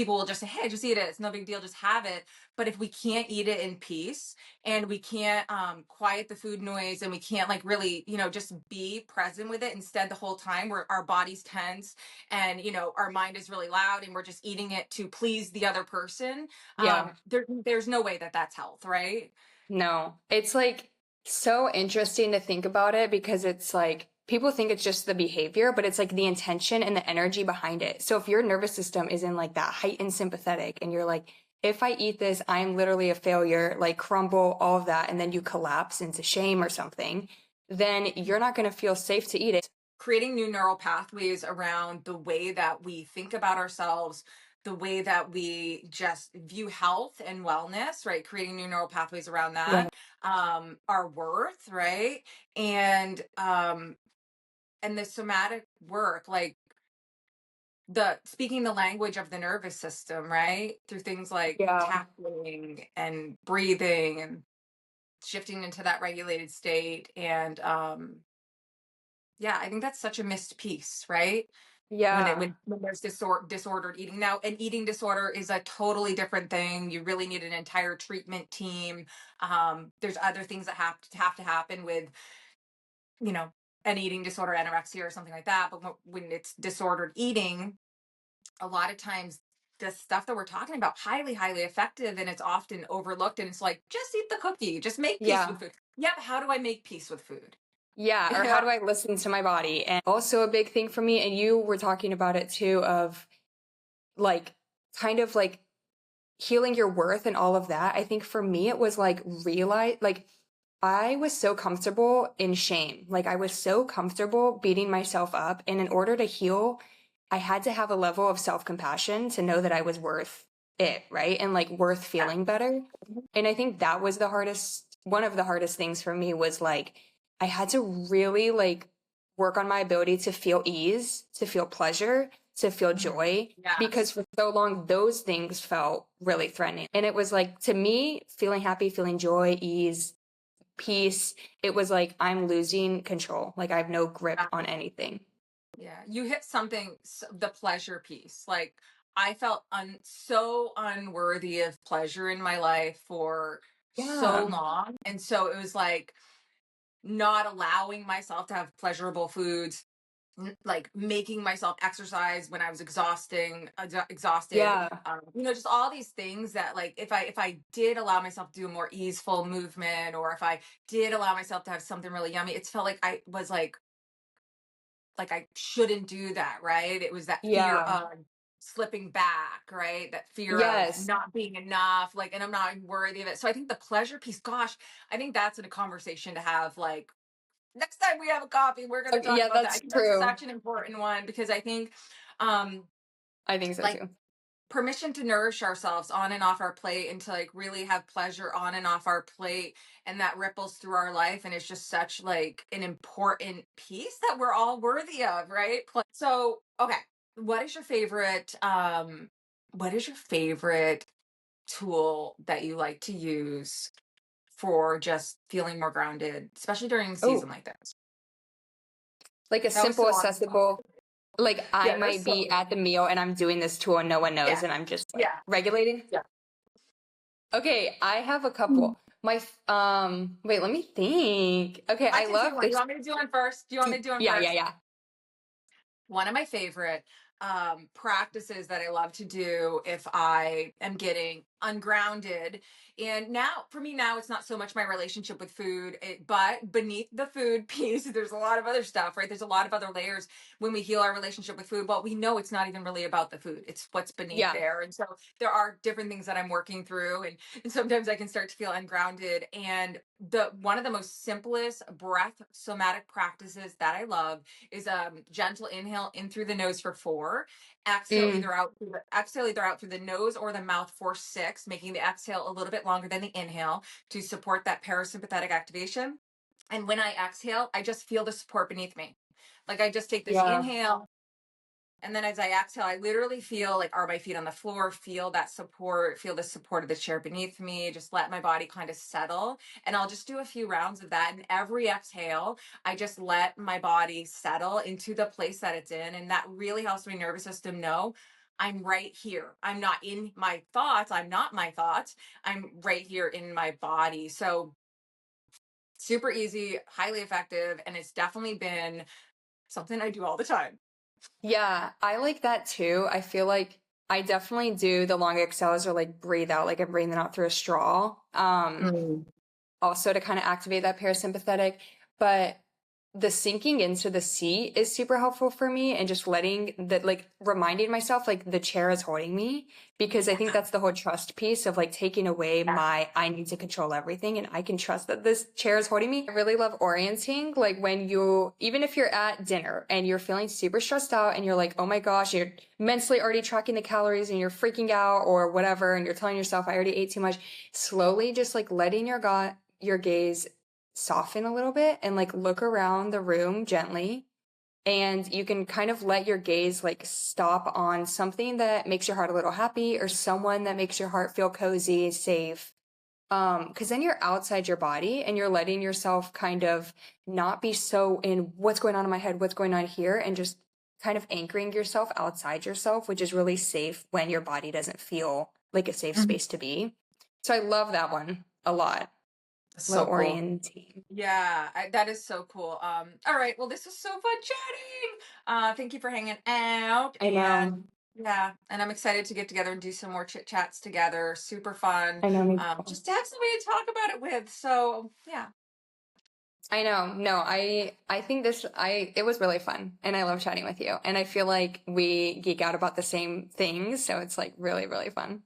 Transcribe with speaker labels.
Speaker 1: people will just say, hey, just eat it. It's no big deal. Just have it. But if we can't eat it in peace and we can't quiet the food noise and we can't like really, just be present with it instead the whole time where our body's tense and, our mind is really loud and we're just eating it to please the other person,
Speaker 2: Yeah.
Speaker 1: there's no way that that's health, right?
Speaker 2: No, it's like so interesting to think about it because it's like people think it's just the behavior, but it's like the intention and the energy behind it. So if your nervous system is in like that heightened sympathetic and you're like, if I eat this, I'm literally a failure, like crumble, all of that, and then you collapse into shame or something, then you're not going to feel safe to eat it.
Speaker 1: Creating new neural pathways around the way that we think about ourselves, the way that we just view health and wellness, right? Creating new neural pathways around
Speaker 2: Yeah.
Speaker 1: that, our worth, right? And the somatic work, like the speaking the language of the nervous system, right? Through things like
Speaker 2: Yeah.
Speaker 1: tapping and breathing and shifting into that regulated state. And yeah, I think that's such a missed piece, right? when it
Speaker 2: Yeah.
Speaker 1: when there's disordered eating. Now an eating disorder is a totally different thing. You really need an entire treatment team. There's other things that have to happen with, you know an eating disorder, anorexia or something like that. But when it's disordered eating, a lot of times the stuff that we're talking about, highly effective, and it's often overlooked, and it's like, just eat the cookie, just make peace with
Speaker 2: Yeah.
Speaker 1: food. Yep, how do I make peace with food?
Speaker 2: Yeah, or how do I listen to my body? And also a big thing for me, and you were talking about it too, of like kind of like healing your worth and all of that. I think for me, it was like realize, like I was so comfortable in shame. Like I was so comfortable beating myself up. And in order to heal, I had to have a level of self-compassion to know that I was worth it, right? And like worth
Speaker 1: Yeah.
Speaker 2: feeling better. And I think that was one of the hardest things for me was like, I had to really like work on my ability to feel ease, to feel pleasure, to feel
Speaker 1: Mhm.
Speaker 2: joy, because
Speaker 1: Yes.
Speaker 2: for so long, those things felt really threatening. And it was like, to me, feeling happy, feeling joy, ease, peace, it was like I'm losing control. Like I have no grip on anything.
Speaker 1: Yeah, you hit something, the pleasure piece. Like, I felt so unworthy of pleasure in my life for so
Speaker 2: Yeah.
Speaker 1: long. And so it was like not allowing myself to have pleasurable foods, like making myself exercise when I was exhausted,
Speaker 2: Yeah.
Speaker 1: just all these things that, like, if I did allow myself to do a more easeful movement, or if I did allow myself to have something really yummy, it felt like I was like I shouldn't do that, right? It was that fear
Speaker 2: Yeah.
Speaker 1: of slipping back, right? That fear of
Speaker 2: Yes.
Speaker 1: not being enough, like, and I'm not worthy of it. So I think the pleasure piece, gosh, I think that's a conversation to have, like, next time we have a coffee, we're going to talk
Speaker 2: Yeah,
Speaker 1: about that. I
Speaker 2: that's
Speaker 1: think that's
Speaker 2: true.
Speaker 1: such an important one, because I think, um,
Speaker 2: I think so
Speaker 1: like,
Speaker 2: too.
Speaker 1: permission to nourish ourselves on and off our plate, and to like really have pleasure on and off our plate, and that ripples through our life, and it's just such like an important piece that we're all worthy of, right? So okay, what is your favorite tool that you like to use for just feeling more grounded, especially during a season
Speaker 2: Oh,
Speaker 1: like this?
Speaker 2: like a
Speaker 1: That was
Speaker 2: simple,
Speaker 1: so awesome.
Speaker 2: accessible, like I
Speaker 1: Yeah, there's
Speaker 2: might
Speaker 1: so
Speaker 2: be
Speaker 1: many.
Speaker 2: at the meal and I'm doing this tool and no one knows
Speaker 1: Yeah,
Speaker 2: and I'm just like
Speaker 1: yeah,
Speaker 2: regulating.
Speaker 1: yeah.
Speaker 2: Okay, I have a couple. Wait, let me think. Okay,
Speaker 1: I
Speaker 2: I
Speaker 1: can do
Speaker 2: love
Speaker 1: one. You
Speaker 2: this.
Speaker 1: want me to do one first? Do you want me to do one
Speaker 2: Yeah, yeah,
Speaker 1: first?
Speaker 2: yeah.
Speaker 1: One of my favorite practices that I love to do if I am getting ungrounded. And now, for me, now it's not so much my relationship with food, but beneath the food piece, there's a lot of other stuff, right? There's a lot of other layers when we heal our relationship with food. Well, we know it's not even really about the food, it's what's beneath
Speaker 2: Yeah.
Speaker 1: there. And so there are different things that I'm working through. And sometimes I can start to feel ungrounded. And the one of the most simplest breath somatic practices that I love is gentle inhale in through the nose for 4,
Speaker 2: Mm,
Speaker 1: exhale either out through the nose or the mouth for 6, making the exhale a little bit longer than the inhale to support that parasympathetic activation. And when I exhale, I just feel the support beneath me. Like, I just take this
Speaker 2: yeah.
Speaker 1: inhale, and then as I exhale, I literally feel like, are my feet on the floor? Feel that support, feel the support of the chair beneath me. Just let my body kind of settle. And I'll just do a few rounds of that. And every exhale, I just let my body settle into the place that it's in. And that really helps my nervous system know I'm right here. I'm not in my thoughts. I'm not my thoughts. I'm right here in my body. So super easy, highly effective, and it's definitely been something I do all the time.
Speaker 2: Yeah, I like that too. I feel like I definitely do the long exhales or like breathe out, like I'm breathing out through a straw.
Speaker 1: Mm.
Speaker 2: Also to kind of activate that parasympathetic. But the sinking into the seat is super helpful for me and just letting that, like reminding myself like the chair is holding me, because I think that's the whole trust piece of like taking away
Speaker 1: Yeah.
Speaker 2: my I need to control everything and I can trust that this chair is holding me. I really love orienting, like when you, even if you're at dinner and you're feeling super stressed out and you're like, oh my gosh, you're mentally already tracking the calories and you're freaking out or whatever, and you're telling yourself I already ate too much, slowly just like letting your gaze soften a little bit and like look around the room gently, and you can kind of let your gaze like stop on something that makes your heart a little happy or someone that makes your heart feel cozy, safe. Because then you're outside your body and you're letting yourself kind of not be so in what's going on in my head, what's going on here, and just kind of anchoring yourself outside yourself, which is really safe when your body doesn't feel like a safe
Speaker 1: Mhm.
Speaker 2: space to be. So I love that one a lot. Little
Speaker 1: So cool.
Speaker 2: orienting.
Speaker 1: Yeah, that is so cool. All right. Well, this was so fun chatting. Thank you for hanging out.
Speaker 2: I
Speaker 1: And
Speaker 2: know.
Speaker 1: yeah, and I'm excited to get together and do some more chit chats together. Super fun.
Speaker 2: I know me too.
Speaker 1: Just to have somebody to talk about it with. So yeah.
Speaker 2: I know. No, I think it was really fun and I love chatting with you. And I feel like we geek out about the same things, so it's like really, really fun.